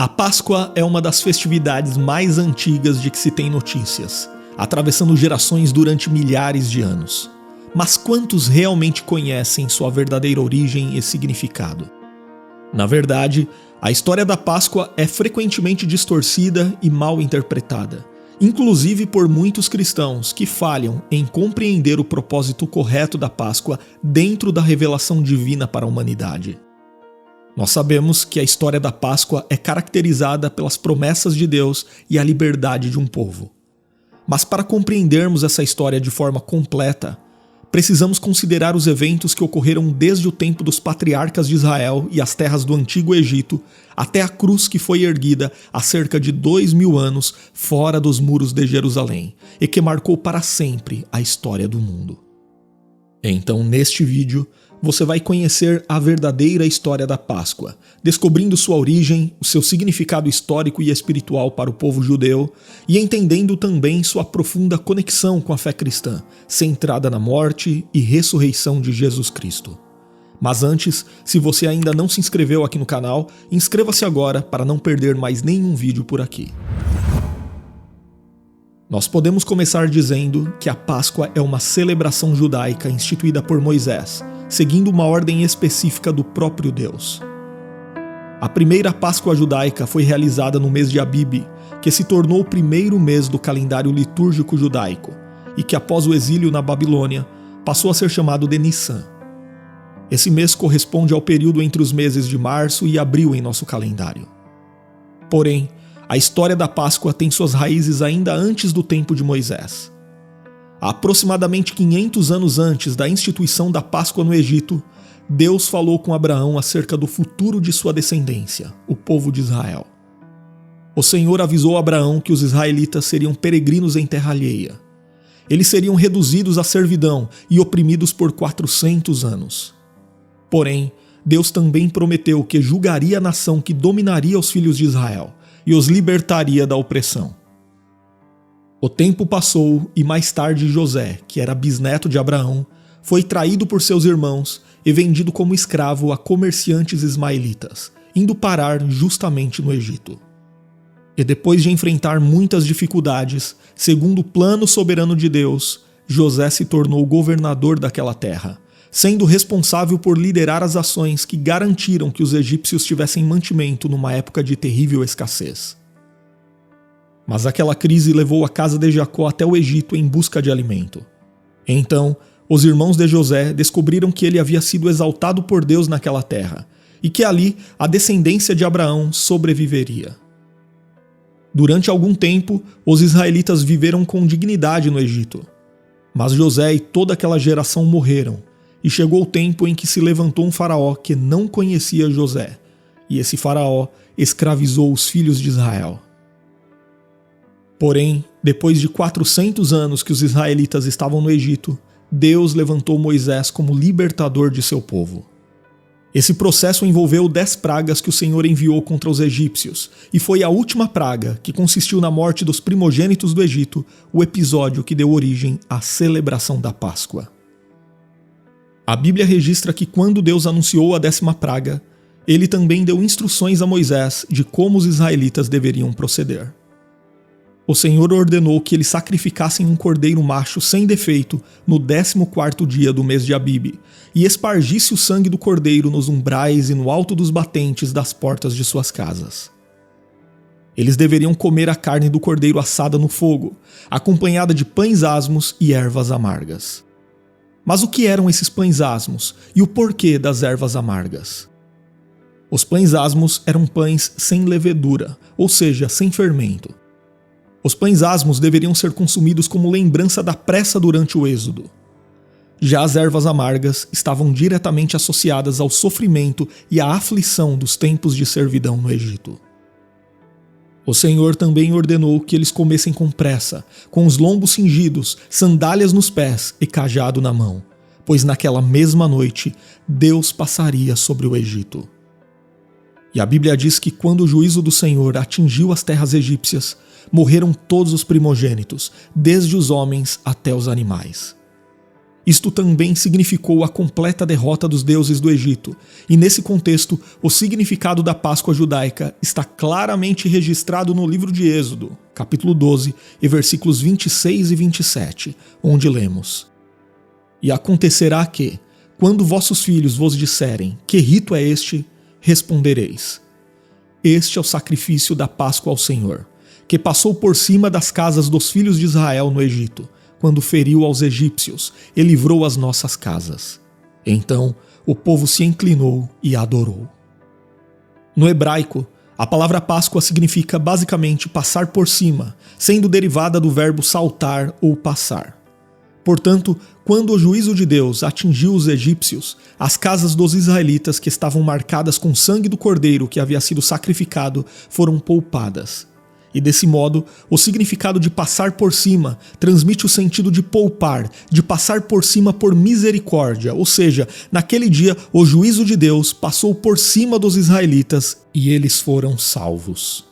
A Páscoa é uma das festividades mais antigas de que se tem notícias, atravessando gerações durante milhares de anos. Mas quantos realmente conhecem sua verdadeira origem e significado? Na verdade, a história da Páscoa é frequentemente distorcida e mal interpretada, inclusive por muitos cristãos que falham em compreender o propósito correto da Páscoa dentro da revelação divina para a humanidade. Nós sabemos que a história da Páscoa é caracterizada pelas promessas de Deus e a liberdade de um povo. Mas para compreendermos essa história de forma completa, precisamos considerar os eventos que ocorreram desde o tempo dos patriarcas de Israel e as terras do Antigo Egito até a cruz que foi erguida há cerca de 2000 anos fora dos muros de Jerusalém e que marcou para sempre a história do mundo. Então, neste vídeo, você vai conhecer a verdadeira história da Páscoa, descobrindo sua origem, o seu significado histórico e espiritual para o povo judeu e entendendo também sua profunda conexão com a fé cristã, centrada na morte e ressurreição de Jesus Cristo. Mas antes, se você ainda não se inscreveu aqui no canal, inscreva-se agora para não perder mais nenhum vídeo por aqui. Nós podemos começar dizendo que a Páscoa é uma celebração judaica instituída por Moisés, seguindo uma ordem específica do próprio Deus. A primeira Páscoa judaica foi realizada no mês de Abib, que se tornou o primeiro mês do calendário litúrgico judaico, e que após o exílio na Babilônia, passou a ser chamado de Nissan. Esse mês corresponde ao período entre os meses de março e abril em nosso calendário. Porém, a história da Páscoa tem suas raízes ainda antes do tempo de Moisés. Há aproximadamente 500 anos antes da instituição da Páscoa no Egito, Deus falou com Abraão acerca do futuro de sua descendência, o povo de Israel. O Senhor avisou Abraão que os israelitas seriam peregrinos em terra alheia. Eles seriam reduzidos à servidão e oprimidos por 400 anos. Porém, Deus também prometeu que julgaria a nação que dominaria os filhos de Israel e os libertaria da opressão. O tempo passou e mais tarde José, que era bisneto de Abraão, foi traído por seus irmãos e vendido como escravo a comerciantes ismaelitas, indo parar justamente no Egito. E depois de enfrentar muitas dificuldades, segundo o plano soberano de Deus, José se tornou governador daquela terra, sendo responsável por liderar as ações que garantiram que os egípcios tivessem mantimento numa época de terrível escassez. Mas aquela crise levou a casa de Jacó até o Egito em busca de alimento. Então, os irmãos de José descobriram que ele havia sido exaltado por Deus naquela terra e que ali a descendência de Abraão sobreviveria. Durante algum tempo, os israelitas viveram com dignidade no Egito. Mas José e toda aquela geração morreram, e chegou o tempo em que se levantou um faraó que não conhecia José, e esse faraó escravizou os filhos de Israel. Porém, depois de 400 anos que os israelitas estavam no Egito, Deus levantou Moisés como libertador de seu povo. Esse processo envolveu 10 pragas que o Senhor enviou contra os egípcios, e foi a última praga, que consistiu na morte dos primogênitos do Egito, o episódio que deu origem à celebração da Páscoa. A Bíblia registra que quando Deus anunciou a 10ª praga, ele também deu instruções a Moisés de como os israelitas deveriam proceder. O Senhor ordenou que eles sacrificassem um cordeiro macho sem defeito no 14º dia do mês de Abib e espargisse o sangue do cordeiro nos umbrais e no alto dos batentes das portas de suas casas. Eles deveriam comer a carne do cordeiro assada no fogo, acompanhada de pães asmos e ervas amargas. Mas o que eram esses pães asmos e o porquê das ervas amargas? Os pães asmos eram pães sem levedura, ou seja, sem fermento. Os pães asmos deveriam ser consumidos como lembrança da pressa durante o êxodo. Já as ervas amargas estavam diretamente associadas ao sofrimento e à aflição dos tempos de servidão no Egito. O Senhor também ordenou que eles comessem com pressa, com os lombos cingidos, sandálias nos pés e cajado na mão, pois naquela mesma noite Deus passaria sobre o Egito. E a Bíblia diz que quando o juízo do Senhor atingiu as terras egípcias, morreram todos os primogênitos, desde os homens até os animais. Isto também significou a completa derrota dos deuses do Egito, e nesse contexto, o significado da Páscoa judaica está claramente registrado no livro de Êxodo, capítulo 12, e versículos 26 e 27, onde lemos: E acontecerá que, quando vossos filhos vos disserem, que rito é este? Respondereis: Este é o sacrifício da Páscoa ao Senhor, que passou por cima das casas dos filhos de Israel no Egito, quando feriu aos egípcios e livrou as nossas casas. Então o povo se inclinou e adorou. No hebraico, a palavra Páscoa significa basicamente passar por cima, sendo derivada do verbo saltar ou passar. Portanto, quando o juízo de Deus atingiu os egípcios, as casas dos israelitas que estavam marcadas com o sangue do cordeiro que havia sido sacrificado foram poupadas. E desse modo, o significado de passar por cima transmite o sentido de poupar, de passar por cima por misericórdia, ou seja, naquele dia o juízo de Deus passou por cima dos israelitas e eles foram salvos.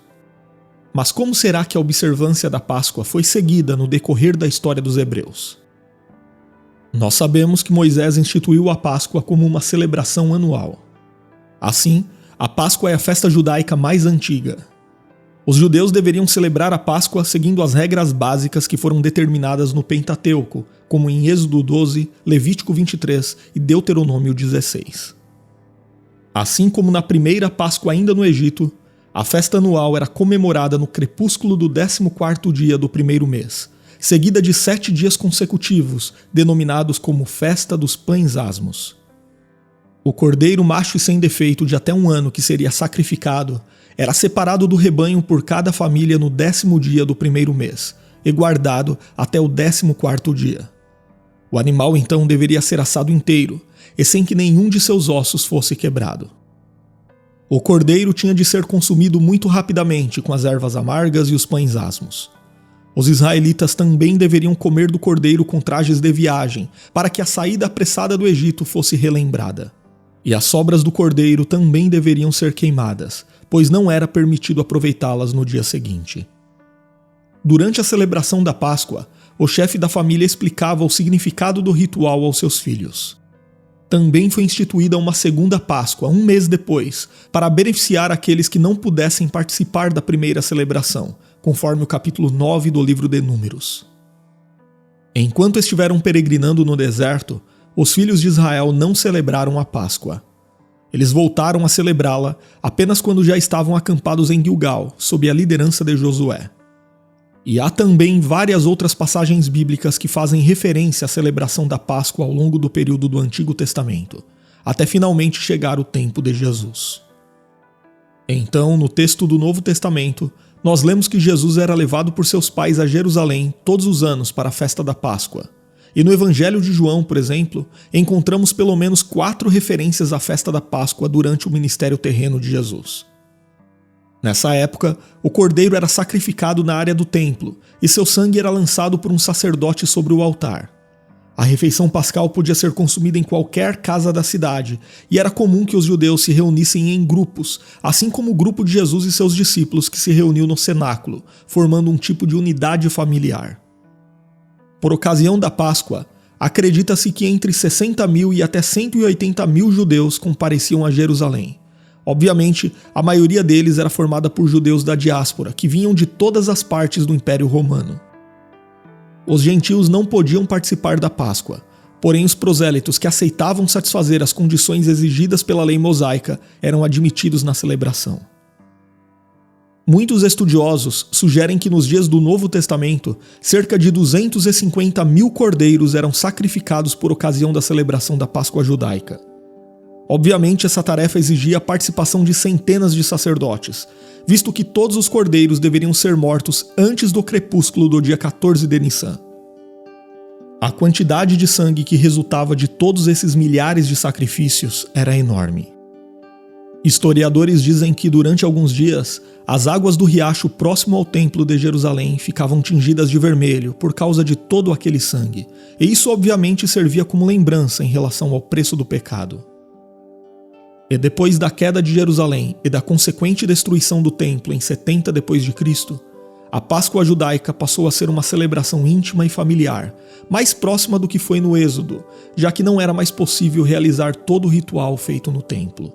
Mas como será que a observância da Páscoa foi seguida no decorrer da história dos hebreus? Nós sabemos que Moisés instituiu a Páscoa como uma celebração anual. Assim, a Páscoa é a festa judaica mais antiga. Os judeus deveriam celebrar a Páscoa seguindo as regras básicas que foram determinadas no Pentateuco, como em Êxodo 12, Levítico 23 e Deuteronômio 16. Assim como na primeira Páscoa ainda no Egito, a festa anual era comemorada no crepúsculo do 14º dia do primeiro mês, seguida de 7 dias consecutivos, denominados como Festa dos Pães Asmos. O cordeiro macho e sem defeito de até 1 ano que seria sacrificado era separado do rebanho por cada família no 10º dia do primeiro mês e guardado até o 14º dia. O animal então deveria ser assado inteiro e sem que nenhum de seus ossos fosse quebrado. O cordeiro tinha de ser consumido muito rapidamente com as ervas amargas e os pães asmos. Os israelitas também deveriam comer do cordeiro com trajes de viagem para que a saída apressada do Egito fosse relembrada. E as sobras do cordeiro também deveriam ser queimadas, pois não era permitido aproveitá-las no dia seguinte. Durante a celebração da Páscoa, o chefe da família explicava o significado do ritual aos seus filhos. Também foi instituída uma segunda Páscoa, 1 mês depois, para beneficiar aqueles que não pudessem participar da primeira celebração, conforme o capítulo 9 do livro de Números. Enquanto estiveram peregrinando no deserto, os filhos de Israel não celebraram a Páscoa. Eles voltaram a celebrá-la apenas quando já estavam acampados em Gilgal, sob a liderança de Josué. E há também várias outras passagens bíblicas que fazem referência à celebração da Páscoa ao longo do período do Antigo Testamento, até finalmente chegar o tempo de Jesus. Então, no texto do Novo Testamento, nós lemos que Jesus era levado por seus pais a Jerusalém todos os anos para a festa da Páscoa. E no Evangelho de João, por exemplo, encontramos pelo menos 4 referências à festa da Páscoa durante o ministério terreno de Jesus. Nessa época, o cordeiro era sacrificado na área do templo e seu sangue era lançado por um sacerdote sobre o altar. A refeição pascal podia ser consumida em qualquer casa da cidade e era comum que os judeus se reunissem em grupos, assim como o grupo de Jesus e seus discípulos que se reuniu no cenáculo, formando um tipo de unidade familiar. Por ocasião da Páscoa, acredita-se que entre 60 mil e até 180 mil judeus compareciam a Jerusalém. Obviamente, a maioria deles era formada por judeus da diáspora, que vinham de todas as partes do Império Romano. Os gentios não podiam participar da Páscoa, porém os prosélitos que aceitavam satisfazer as condições exigidas pela lei mosaica eram admitidos na celebração. Muitos estudiosos sugerem que nos dias do Novo Testamento, cerca de 250 mil cordeiros eram sacrificados por ocasião da celebração da Páscoa judaica. Obviamente, essa tarefa exigia a participação de centenas de sacerdotes, visto que todos os cordeiros deveriam ser mortos antes do crepúsculo do dia 14 de Nissan. A quantidade de sangue que resultava de todos esses milhares de sacrifícios era enorme. Historiadores dizem que durante alguns dias, as águas do riacho próximo ao templo de Jerusalém ficavam tingidas de vermelho por causa de todo aquele sangue, e isso obviamente servia como lembrança em relação ao preço do pecado. E depois da queda de Jerusalém e da consequente destruição do templo em 70 d.C., A Páscoa judaica passou a ser uma celebração íntima e familiar, mais próxima do que foi no Êxodo, já que não era mais possível realizar todo o ritual feito no templo.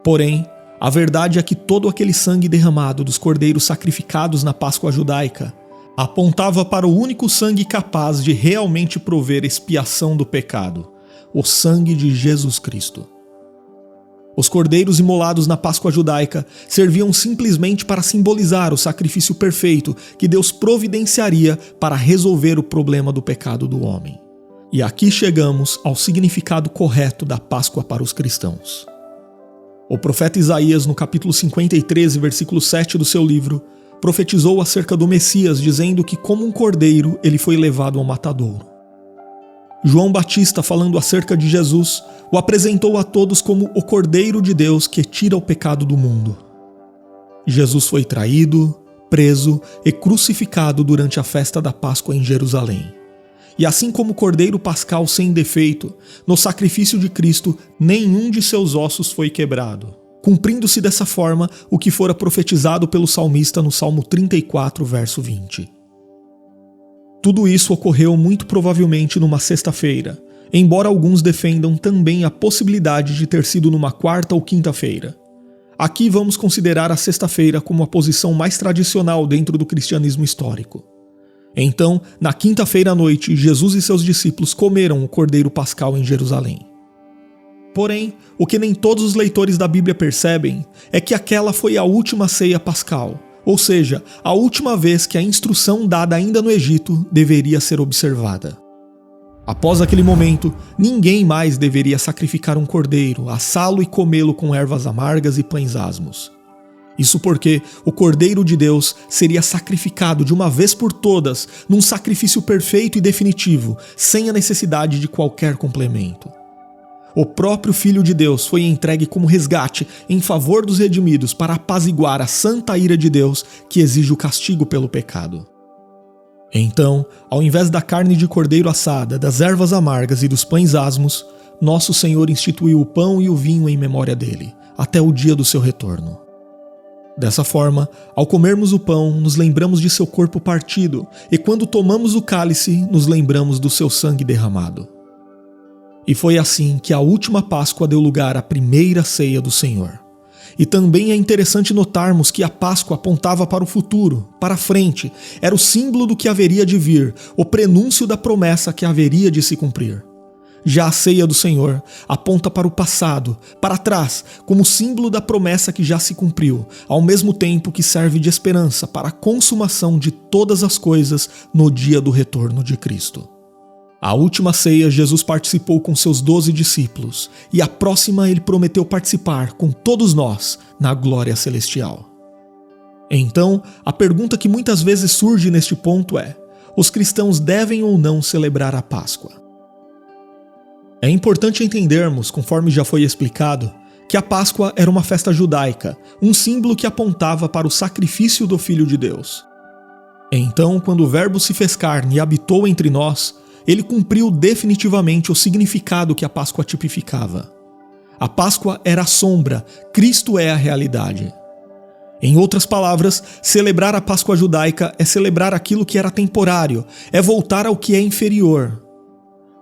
Porém, a verdade é que todo aquele sangue derramado dos cordeiros sacrificados na Páscoa judaica apontava para o único sangue capaz de realmente prover expiação do pecado, o sangue de Jesus Cristo. Os cordeiros imolados na Páscoa judaica serviam simplesmente para simbolizar o sacrifício perfeito que Deus providenciaria para resolver o problema do pecado do homem. E aqui chegamos ao significado correto da Páscoa para os cristãos. O profeta Isaías, no capítulo 53, versículo 7 do seu livro, profetizou acerca do Messias, dizendo que como um cordeiro ele foi levado ao matadouro. João Batista, falando acerca de Jesus, o apresentou a todos como o Cordeiro de Deus que tira o pecado do mundo. Jesus foi traído, preso e crucificado durante a festa da Páscoa em Jerusalém. E assim como o Cordeiro Pascal sem defeito, no sacrifício de Cristo, nenhum de seus ossos foi quebrado, cumprindo-se dessa forma o que fora profetizado pelo salmista no Salmo 34, verso 20. Tudo isso ocorreu muito provavelmente numa sexta-feira, embora alguns defendam também a possibilidade de ter sido numa quarta ou quinta-feira. Aqui vamos considerar a sexta-feira como a posição mais tradicional dentro do cristianismo histórico. Então, na quinta-feira à noite, Jesus e seus discípulos comeram o Cordeiro Pascal em Jerusalém. Porém, o que nem todos os leitores da Bíblia percebem é que aquela foi a última ceia pascal, ou seja, a última vez que a instrução dada ainda no Egito deveria ser observada. Após aquele momento, ninguém mais deveria sacrificar um cordeiro, assá-lo e comê-lo com ervas amargas e pães asmos. Isso porque o Cordeiro de Deus seria sacrificado de uma vez por todas, num sacrifício perfeito e definitivo, sem a necessidade de qualquer complemento. O próprio Filho de Deus foi entregue como resgate em favor dos redimidos para apaziguar a santa ira de Deus que exige o castigo pelo pecado. Então, ao invés da carne de cordeiro assada, das ervas amargas e dos pães asmos, nosso Senhor instituiu o pão e o vinho em memória dele, até o dia do seu retorno. Dessa forma, ao comermos o pão, nos lembramos de seu corpo partido, e quando tomamos o cálice, nos lembramos do seu sangue derramado. E foi assim que a última Páscoa deu lugar à primeira ceia do Senhor. E também é interessante notarmos que a Páscoa apontava para o futuro, para a frente, era o símbolo do que haveria de vir, o prenúncio da promessa que haveria de se cumprir. Já a ceia do Senhor aponta para o passado, para trás, como símbolo da promessa que já se cumpriu, ao mesmo tempo que serve de esperança para a consumação de todas as coisas no dia do retorno de Cristo. A última ceia Jesus participou com seus 12 discípulos, e a próxima ele prometeu participar com todos nós na glória celestial. Então, a pergunta que muitas vezes surge neste ponto é: os cristãos devem ou não celebrar a Páscoa? É importante entendermos, conforme já foi explicado, que a Páscoa era uma festa judaica, um símbolo que apontava para o sacrifício do Filho de Deus. Então, quando o Verbo se fez carne e habitou entre nós, ele cumpriu definitivamente o significado que a Páscoa tipificava. A Páscoa era a sombra, Cristo é a realidade. Em outras palavras, celebrar a Páscoa judaica é celebrar aquilo que era temporário, é voltar ao que é inferior.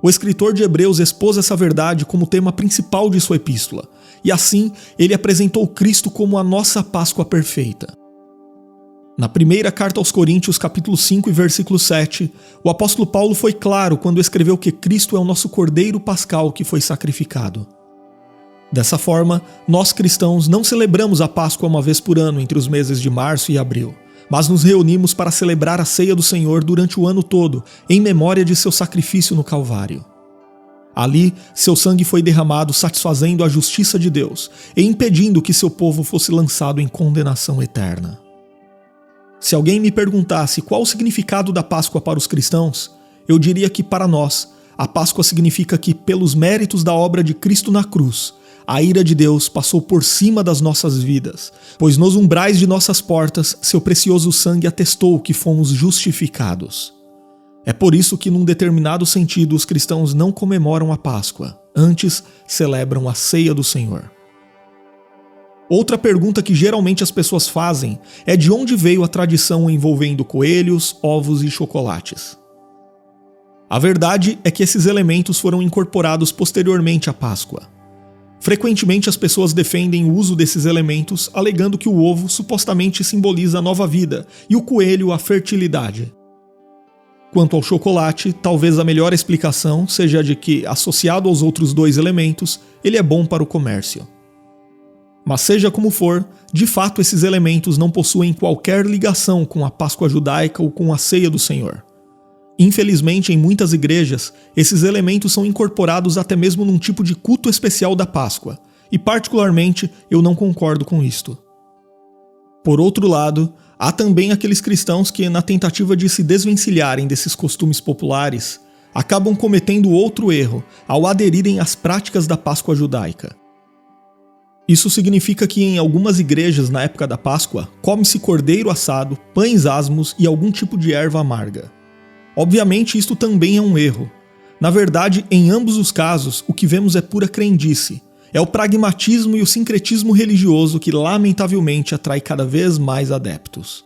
O escritor de Hebreus expôs essa verdade como tema principal de sua epístola, e assim ele apresentou Cristo como a nossa Páscoa perfeita. Na primeira carta aos Coríntios, capítulo 5 e versículo 7, o apóstolo Paulo foi claro quando escreveu que Cristo é o nosso Cordeiro Pascal que foi sacrificado. Dessa forma, nós cristãos não celebramos a Páscoa uma vez por ano entre os meses de março e abril, mas nos reunimos para celebrar a ceia do Senhor durante o ano todo, em memória de seu sacrifício no Calvário. Ali, seu sangue foi derramado satisfazendo a justiça de Deus e impedindo que seu povo fosse lançado em condenação eterna. Se alguém me perguntasse qual o significado da Páscoa para os cristãos, eu diria que para nós, a Páscoa significa que, pelos méritos da obra de Cristo na cruz, a ira de Deus passou por cima das nossas vidas, pois nos umbrais de nossas portas, seu precioso sangue atestou que fomos justificados. É por isso que, num determinado sentido, os cristãos não comemoram a Páscoa, antes celebram a ceia do Senhor. Outra pergunta que geralmente as pessoas fazem é de onde veio a tradição envolvendo coelhos, ovos e chocolates. A verdade é que esses elementos foram incorporados posteriormente à Páscoa. Frequentemente as pessoas defendem o uso desses elementos, alegando que o ovo supostamente simboliza a nova vida e o coelho a fertilidade. Quanto ao chocolate, talvez a melhor explicação seja a de que, associado aos outros dois elementos, ele é bom para o comércio. Mas seja como for, de fato esses elementos não possuem qualquer ligação com a Páscoa judaica ou com a ceia do Senhor. Infelizmente, em muitas igrejas, esses elementos são incorporados até mesmo num tipo de culto especial da Páscoa, e particularmente eu não concordo com isto. Por outro lado, há também aqueles cristãos que, na tentativa de se desvencilharem desses costumes populares, acabam cometendo outro erro ao aderirem às práticas da Páscoa judaica. Isso significa que em algumas igrejas na época da Páscoa, come-se cordeiro assado, pães asmos e algum tipo de erva amarga. Obviamente isto também é um erro. Na verdade, em ambos os casos, o que vemos é pura crendice. É o pragmatismo e o sincretismo religioso que lamentavelmente atrai cada vez mais adeptos.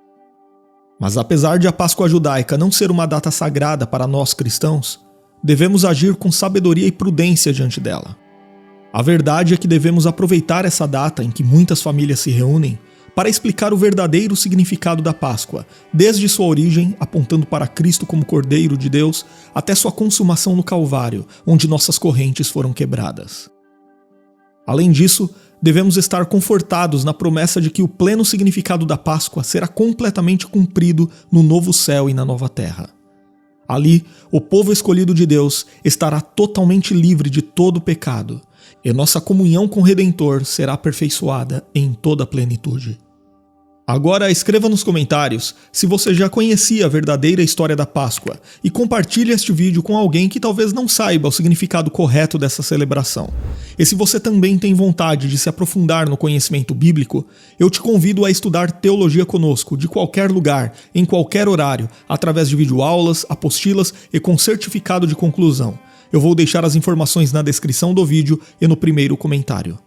Mas apesar de a Páscoa judaica não ser uma data sagrada para nós cristãos, devemos agir com sabedoria e prudência diante dela. A verdade é que devemos aproveitar essa data em que muitas famílias se reúnem para explicar o verdadeiro significado da Páscoa, desde sua origem, apontando para Cristo como Cordeiro de Deus, até sua consumação no Calvário, onde nossas correntes foram quebradas. Além disso, devemos estar confortados na promessa de que o pleno significado da Páscoa será completamente cumprido no novo céu e na nova terra. Ali, o povo escolhido de Deus estará totalmente livre de todo pecado, e nossa comunhão com o Redentor será aperfeiçoada em toda a plenitude. Agora escreva nos comentários se você já conhecia a verdadeira história da Páscoa e compartilhe este vídeo com alguém que talvez não saiba o significado correto dessa celebração. E se você também tem vontade de se aprofundar no conhecimento bíblico, eu te convido a estudar teologia conosco, de qualquer lugar, em qualquer horário, através de videoaulas, apostilas e com certificado de conclusão. Eu vou deixar as informações na descrição do vídeo e no primeiro comentário.